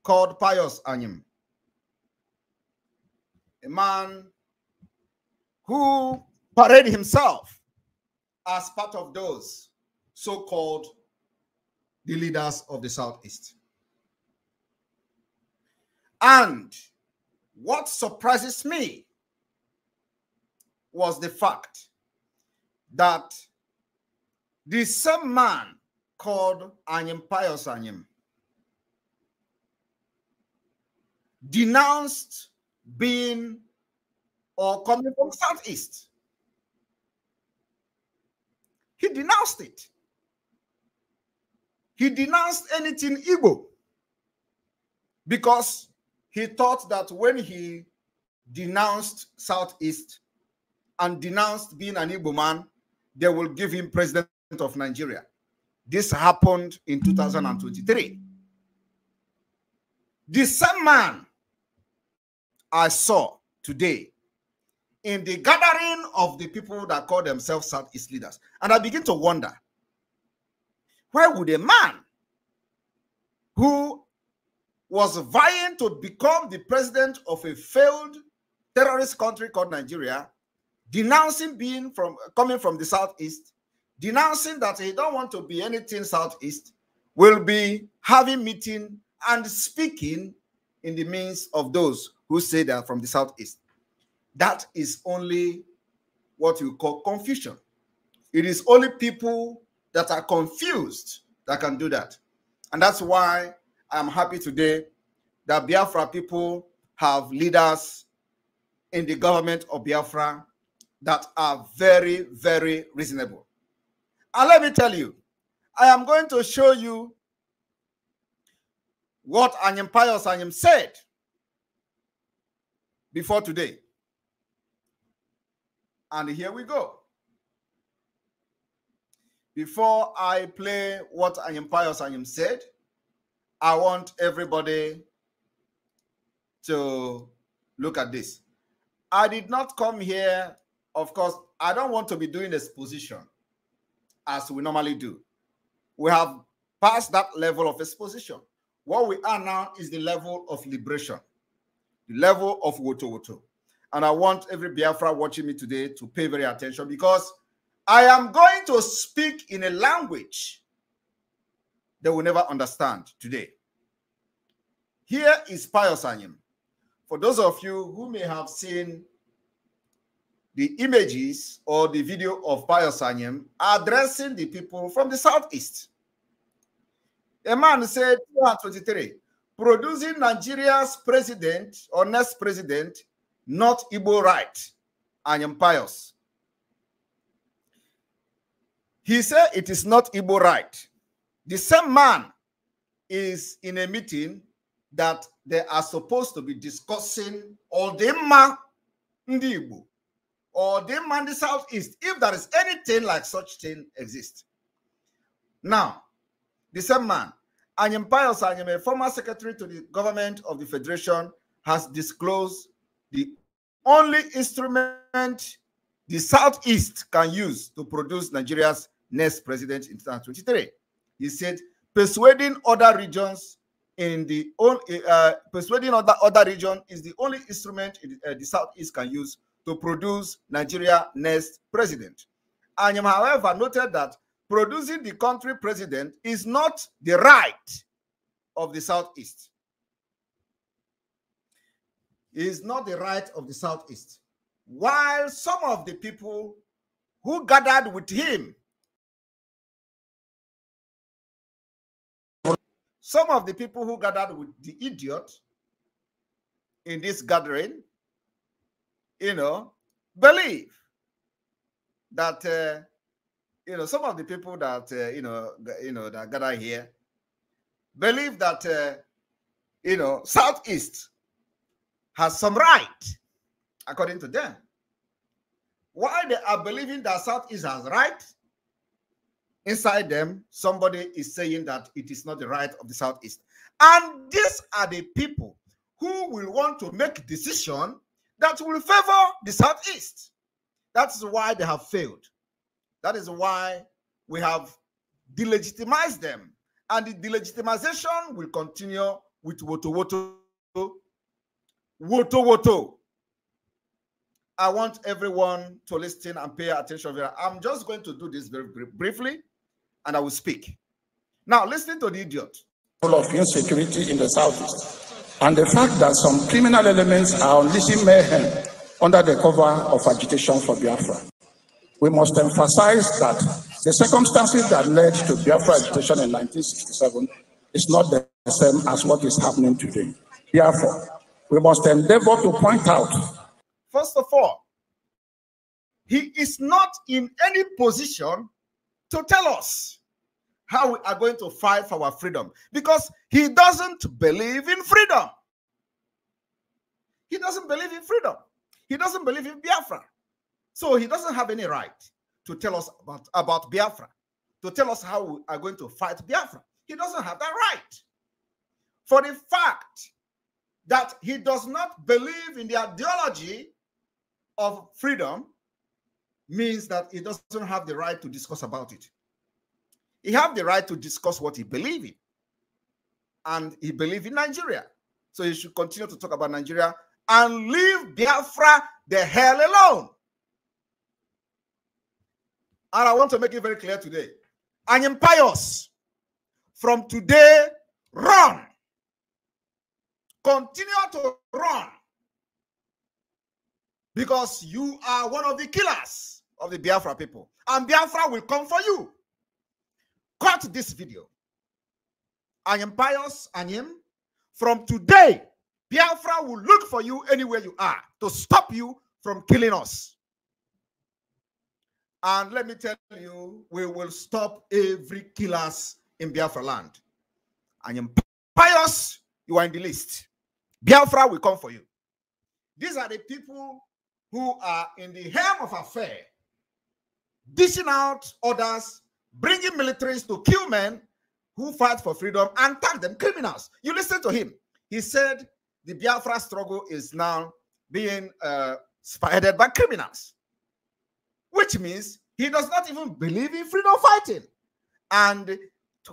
called Pius Anyim, a man who paraded himself as part of those so-called the leaders of the Southeast. And what surprises me was the fact that the same man called Pius Anyim denounced being or coming from Southeast. He denounced it. He denounced anything Igbo because he thought that when he denounced Southeast and denounced being an Igbo man, they will give him president of Nigeria. This happened in 2023. The same man I saw today in the gathering of the people that call themselves Southeast leaders. And I begin to wonder, why would a man who was vying to become the president of a failed terrorist country called Nigeria, denouncing being coming from the Southeast, denouncing that he don't want to be anything Southeast, will be having meeting and speaking in the midst of those who say they are from the Southeast? That is only what you call confusion. It is only people that are confused that can do that. And that's why I'm happy today that Biafra people have leaders in the government of Biafra that are very, very reasonable. And let me tell you, I am going to show you what Pius Anyim said before today. And here we go. Before I play what Pius Anyim said, I want everybody to look at this. I did not come here, of course, I don't want to be doing exposition as we normally do. We have passed that level of exposition. What we are now is the level of liberation, the level of woto-woto. And I want every Biafra watching me today to pay very attention, because I am going to speak in a language they will never understand today. Here is Pius Anyim. For those of you who may have seen the images or the video of Pius Anyim addressing the people from the Southeast. A man said, 2023, producing Nigeria's president or next president, not Igbo right, Anyim Pius. He said it is not Igbo right. The same man is in a meeting that they are supposed to be discussing Odema Ndi Igbo or Odema the Southeast, if there is anything like such thing exists. Now, the same man, Anyim Pius Anyim, a former secretary to the government of the Federation, has disclosed the only instrument the Southeast can use to produce Nigeria's next president in 2023. He said, persuading other regions in the persuading other region is the only instrument the Southeast can use to produce Nigeria's next president. Anyim, however, noted that producing the country president is not the right of the Southeast. It is not the right of the Southeast. While some of the people who gathered with him, some of the people who gathered with the idiot in this gathering, believe that, some of the people that, that gather here believe that, Southeast has some right, according to them. Why they are believing that Southeast has right, inside them, somebody is saying that it is not the right of the Southeast. And these are the people who will want to make a decision that will favor the Southeast. That is why they have failed. That is why we have delegitimized them. And the delegitimization will continue with woto woto. Woto woto. I want everyone to listen and pay attention. I'm just going to do this very briefly, and I will speak. Now, listen to the idiot. Of insecurity in the southeast, and the fact that some criminal elements are unleashing mayhem under the cover of agitation for Biafra. We must emphasize that the circumstances that led to Biafra agitation in 1967 is not the same as what is happening today. Therefore, we must endeavor to point out. First of all, he is not in any position to tell us how we are going to fight for our freedom, because he doesn't believe in freedom. He doesn't believe in freedom. He doesn't believe in Biafra. So he doesn't have any right to tell us about Biafra, to tell us how we are going to fight Biafra. He doesn't have that right. For the fact that he does not believe in the ideology of freedom means that he doesn't have the right to discuss about it. He has the right to discuss what he believes in. And he believes in Nigeria. So he should continue to talk about Nigeria and leave Biafra the hell alone. And I want to make it very clear today. I am pious. From today, run. Continue to run. Because you are one of the killers of the Biafra people. And Biafra will come for you. Cut this video. I am pious, I am. From today, Biafra will look for you anywhere you are to stop you from killing us. And let me tell you, we will stop every killers in Biafra land. I am pious, you are in the list. Biafra will come for you. These are the people who are in the helm of affair, dishing out orders, bringing militaries to kill men who fight for freedom and tag them criminals. You listen to him. He said the Biafra struggle is now being spearheaded by criminals, which means he does not even believe in freedom fighting. And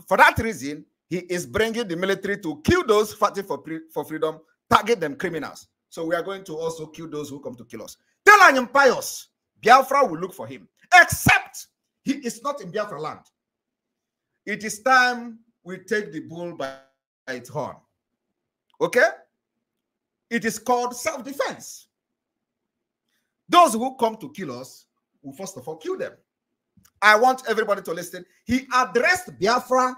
for that reason, he is bringing the military to kill those fighting for freedom, target them criminals. So we are going to also kill those who come to kill us. Tell I am pious. Biafra will look for him, except he is not in Biafra land. It is time we take the bull by its horn. Okay? It is called self-defense. Those who come to kill us will first of all kill them. I want everybody to listen. He addressed Biafra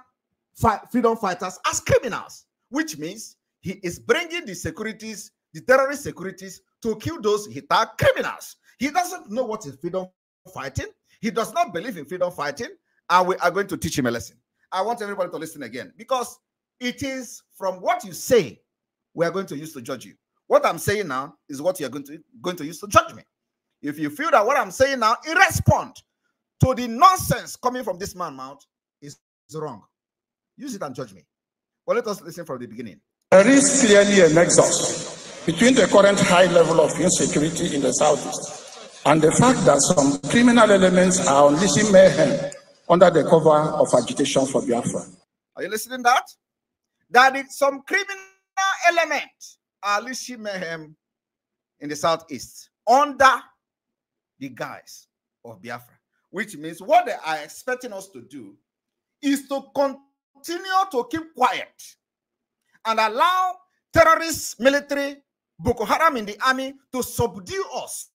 freedom fighters as criminals, which means he is bringing the securities, the terrorist securities, to kill those he tagged criminals. He doesn't know what is freedom fighting. He does not believe in freedom fighting, and we are going to teach him a lesson. I want everybody to listen again, because it is from what you say we are going to use to judge you. What I'm saying now is what you are going to use to judge me. If you feel that what I'm saying now in response to the nonsense coming from this man's mouth is wrong, use it and judge me. Well, let us listen from the beginning. There is clearly a nexus between the current high level of insecurity in the southeast and the fact that some criminal elements are unleashing mayhem under the cover of agitation for Biafra. Are you listening to that? That some criminal elements are unleashing mayhem in the southeast under the guise of Biafra, which means what they are expecting us to do is to continue to keep quiet and allow terrorists, military, Boko Haram in the army to subdue us.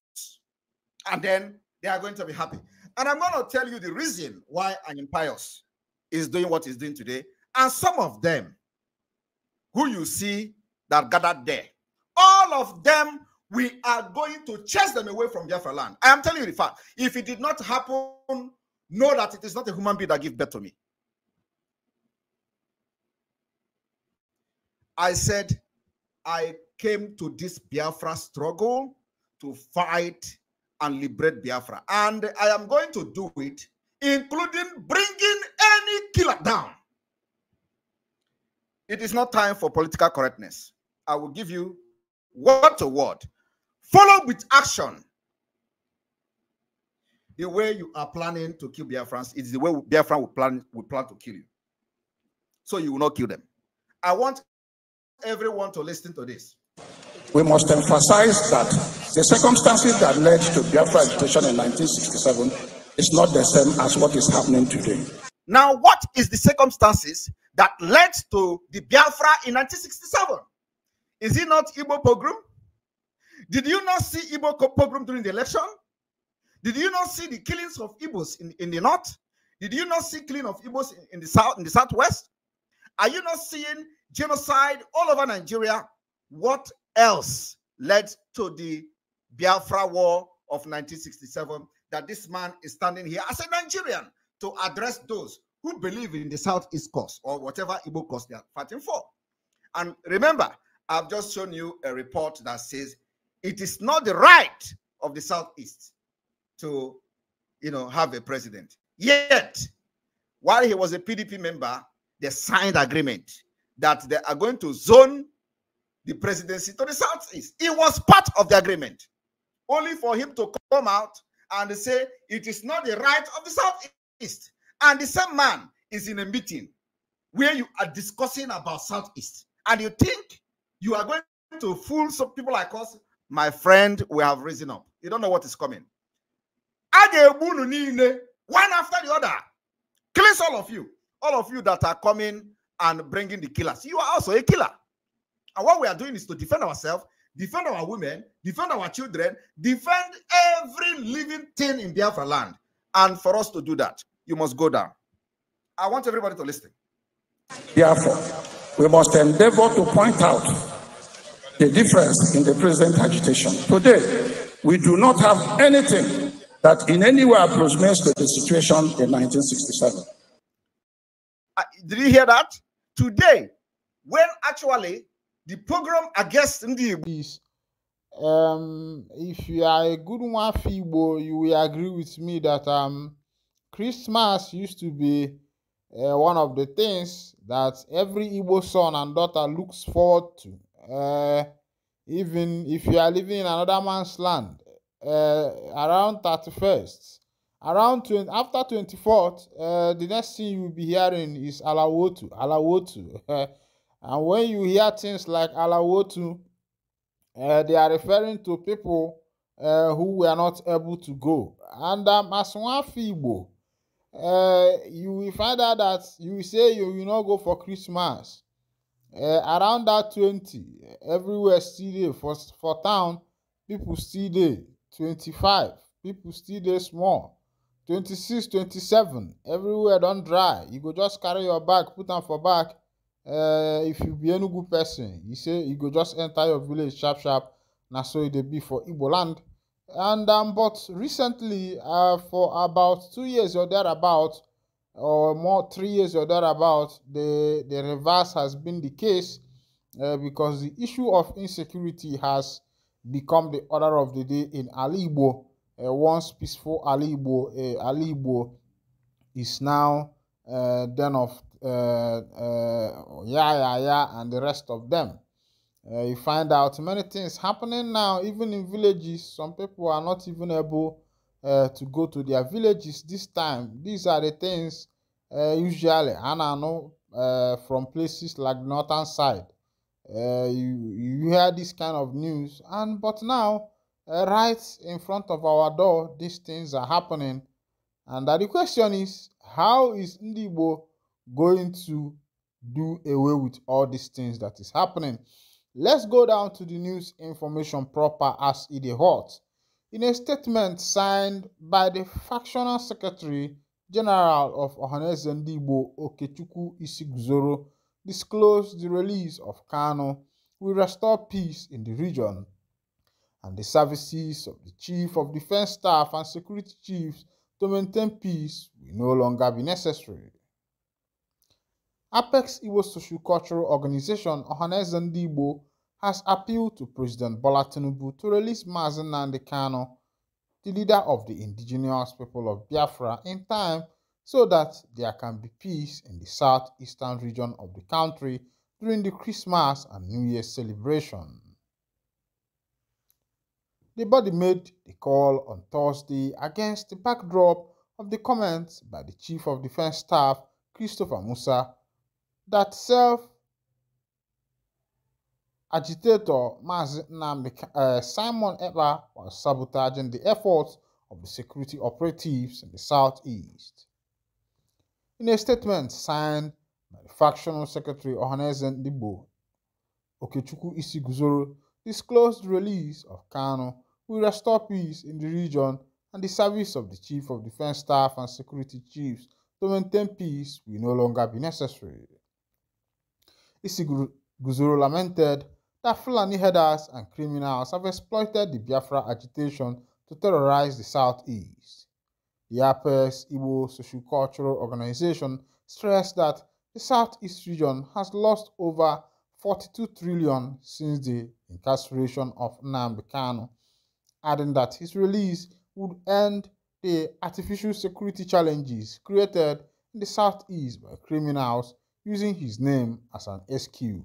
And then they are going to be happy. And I'm going to tell you the reason why an impious is doing what he's doing today. And some of them who you see that gathered there, all of them, we are going to chase them away from Biafra land. I am telling you the fact. If it did not happen, know that it is not a human being that gives birth to me. I said, I came to this Biafra struggle to fight and liberate Biafra. And I am going to do it, including bringing any killer down. It is not time for political correctness. I will give you word to word. Follow with action. The way you are planning to kill Biafrans is the way Biafra will plan to kill you. So you will not kill them. I want everyone to listen to this. We must emphasize that the circumstances that led to Biafra agitation in 1967 is not the same as what is happening today. Now, what is the circumstances that led to the Biafra in 1967? Is it not Igbo pogrom? Did you not see Igbo pogrom during the election? Did you not see the killings of Igbos in the north? Did you not see killing of Igbos in the south, in the southwest? Are you not seeing genocide all over Nigeria? What else led to the Biafra War of 1967 that this man is standing here as a Nigerian to address those who believe in the Southeast cause or whatever Igbo cause they are fighting for? And remember, I've just shown you a report that says it is not the right of the Southeast to, have a president. Yet, while he was a PDP member, they signed agreement that they are going to zone the presidency to the Southeast. It was part of the agreement, only for him to come out and say it is not the right of the Southeast. And the same man is in a meeting where you are discussing about Southeast, and you think you are going to fool some people like us. My friend, we have risen up. You don't know what is coming. One after the other. Kills all of you that are coming and bringing the killers. You are also a killer. And what we are doing is to defend ourselves, defend our women, defend our children, defend every living thing in Biafra land. And for us to do that, you must go down. I want everybody to listen. Therefore, we must endeavor to point out the difference in the present agitation. Today, we do not have anything that in any way approximates to the situation in 1967. Did you hear that? Today, when actually the program against Please, if you are a good one, Fibo, you will agree with me that Christmas used to be one of the things that every Igbo son and daughter looks forward to. Even if you are living in another man's land, around 31st, after 24th, the next thing you will be hearing is Alawotu, Alawotu. And when you hear things like Alawotu, they are referring to people who were not able to go. And as one Fibo, you will find out that you will say you will not go for Christmas. Around that 20, everywhere still there. For town, people still there. 25, people still there small. 26, 27, everywhere don't dry. You go just carry your bag, put them for back. If you be any good person, you say you go just enter your village sharp. Now so it be for Igbo land. And but recently, for about 2 years or thereabout, or more 3 years or thereabout, the reverse has been the case, because the issue of insecurity has become the order of the day in Igbo. Once peaceful Igbo is now den of and the rest of them. You find out many things happening now, even in villages. Some people are not even able to go to their villages this time. These are the things usually, and I know from places like the northern side. You hear this kind of news, but now right in front of our door, these things are happening. And the question is, how is Ndigbo going to do away with all these things that is happening? Let's go down to the news information proper as it is hot. In a statement signed by the factional secretary general of ohanezendigbo, Okechukwu Isiguzoro, disclosed the release of Kano will restore peace in the region, and the services of the Chief of Defense Staff and Security Chiefs to maintain peace will no longer be necessary. Apex Igbo Social-Cultural Organization Ohanezendigbo has appealed to President Bola Tinubu to release Mazi Nnamdi Kanu, the leader of the indigenous people of Biafra, in time so that there can be peace in the southeastern region of the country during the Christmas and New Year celebration. The body made the call on Thursday against the backdrop of the comments by the Chief of Defense Staff, Christopher Musa, that agitator Simon Ekpa was sabotaging the efforts of the security operatives in the southeast. In a statement signed by the factional secretary Ohanezendigbo, Okechukwu Isiguzoro disclosed the release of Kanu will restore peace in the region and the service of the Chief of Defense Staff and security chiefs to maintain peace will no longer be necessary. Isiguzoro lamented that Fulani herders and criminals have exploited the Biafra agitation to terrorize the southeast. The APES Igbo Social-Cultural Organization stressed that the southeast region has lost over 42 trillion since the incarceration of Nnamdi Kanu, adding that his release would end the artificial security challenges created in the southeast by criminals using his name as an excuse.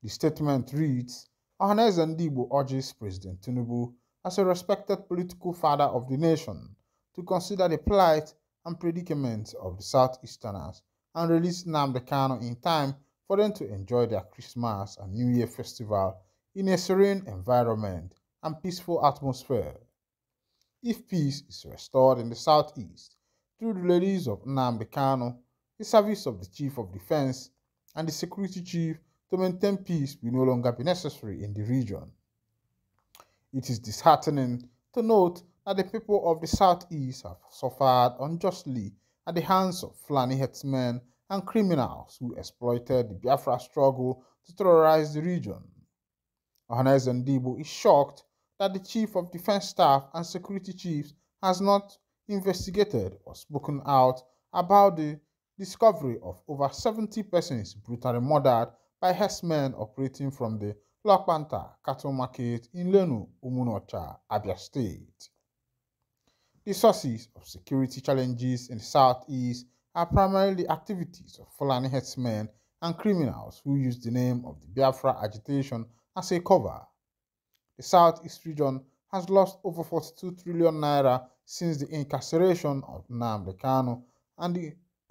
The statement reads, Ohanezendigbo urges President Tinubu, as a respected political father of the nation, to consider the plight and predicament of the Southeasterners and release Nnamdi Kanu in time for them to enjoy their Christmas and New Year festival in a serene environment and peaceful atmosphere. If peace is restored in the Southeast through the release of Nnamdi Kanu, the service of the Chief of Defense and the Security Chief to maintain peace will no longer be necessary in the region. It is disheartening to note that the people of the Southeast have suffered unjustly at the hands of Fulani headsmen and criminals who exploited the Biafra struggle to terrorize the region. Ohanezendigbo is shocked that the Chief of Defense Staff and Security Chiefs has not investigated or spoken out about the discovery of over 70 persons brutally murdered by herdsmen operating from the Lokpanta cattle market in Lenu, Umunocha, Abia State. The sources of security challenges in the southeast are primarily activities of Fulani headsmen and criminals who use the name of the Biafra agitation as a cover. The southeast region has lost over 42 trillion naira since the incarceration of Nnamdi Kanu and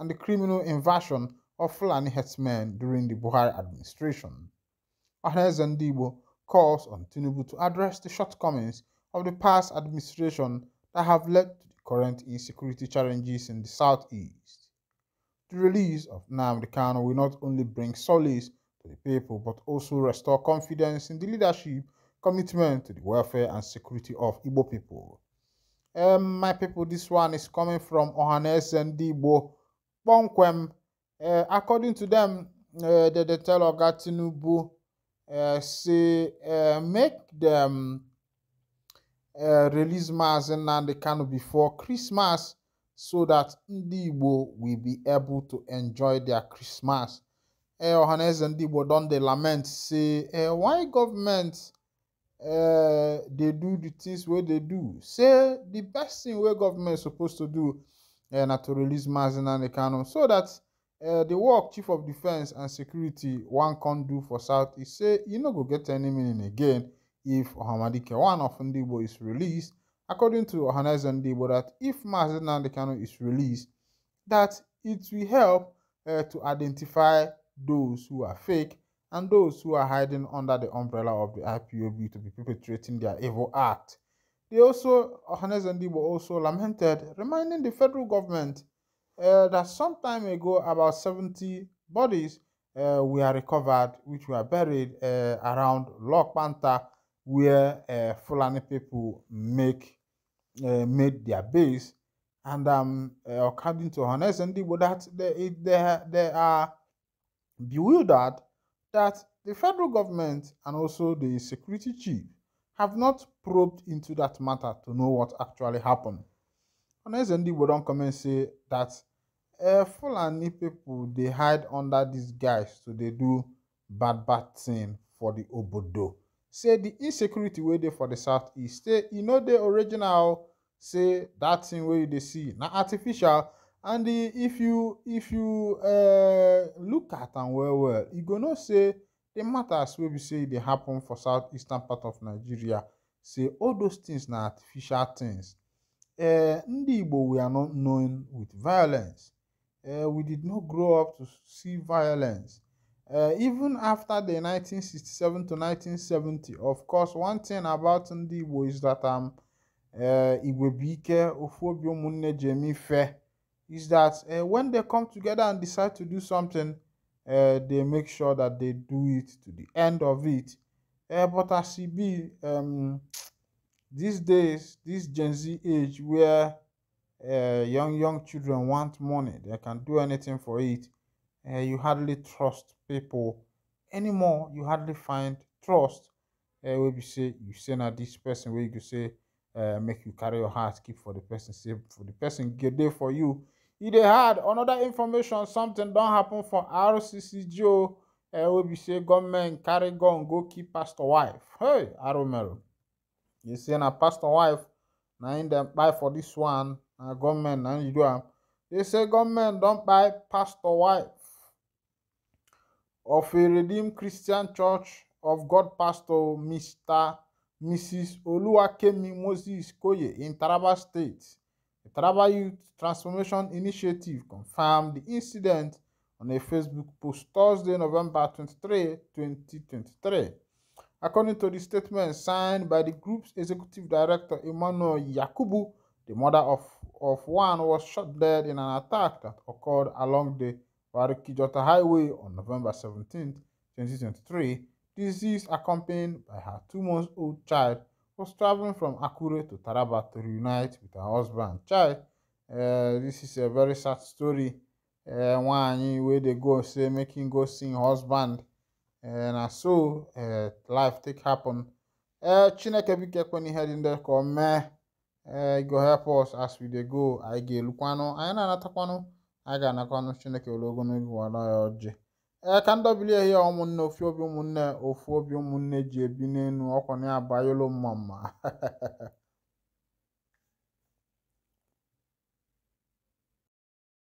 the criminal invasion of Fulani headsmen during the Buhari administration. Ohanezendigbo calls on Tinubu to address the shortcomings of the past administration that have led to the current insecurity challenges in the southeast. The release of Nnamdi Kanu will not only bring solace to the people but also restore confidence in the leadership, commitment to the welfare and security of Igbo people. My people, this one is coming from Ohanezendigbo Bonkwem. According to them, they tell Oga Tinubu say make them release Mazi Nnamdi Kanu before Christmas so that Ndị Igbo will be able to enjoy their Christmas. Ohanezendigbo don dey lament say why government they do the things wey they do. Say the best thing wey government supposed to do na to release Mazi Nnamdi Kanu so that the work Chief of Defense and Security one can't do for Southeast, say you no go get any meaning again if Ohamadike, one of Ndị Igbo, is released. According to Ohanezendigbo, that if Mazi Nnamdi Kanu is released, that it will help to identify those who are fake and those who are hiding under the umbrella of the IPOB to be perpetrating their evil act. Ohanezendigbo also lamented, reminding the federal government that some time ago about 70 bodies were recovered, which were buried around Lokpanta, where Fulani people made their base. And according to Ohanezendigbo, that they are bewildered that the federal government and also the security chief have not probed into that matter to know what actually happened. Ohanezendigbo don come and say that Fulani people, they hide under these guys so they do bad thing for the obodo. Say the insecurity way there for the southeast, say the original, say that thing where they see na artificial, and if you look at and well you go know say the matters wey be say they happen for southeastern part of Nigeria, say all those things na artificial things. Ndị Igbo, we are not known with violence. We did not grow up to see violence. Even after the 1967 to 1970, of course, one thing about Ndi Igbo is that Igwebike Ofuobi Umunne Jemi Fe is that when they come together and decide to do something, they make sure that they do it to the end of it. But as it be, these days, this Gen Z age where young children want money, they can do anything for it. You hardly trust people anymore. You hardly find trust. Where you say na this person where you could say make you carry your heart, keep for the person, say for the person get there for you. If they had another information, something don't happen for RCCGO, where we say government carry gun go keep pastor wife. Hey, Aromero. You say na pastor wife, na in them buy for this one, na government, na you do am. They say government don't buy pastor wife of a Redeemed Christian Church of God pastor Mrs. Oluwakemi Moses Koye in Taraba State. The Taraba Youth Transformation Initiative confirmed the incident on a Facebook post Thursday, November 23, 2023. According to the statement signed by the group's executive director, Emmanuel Yakubu, the mother of one was shot dead in an attack that occurred along the Warikijota Highway on November 17, 2023. Deceased, accompanied by her 2-month-old child, was traveling from Akure to Taraba to reunite with her husband and child. This is a very sad story. One where they go say making go sing husband, and so life take happen. Chineke bike kweni head in there come go help us as we dey go. I get lukwano, I na natakwano. I ga nakwano Chineke ologo n'egwu wana ya oji. Ka ndọbili ehie ụmụnne ofu obi ụmụnne ji ebi n'enu ọkwa na abayolo mma.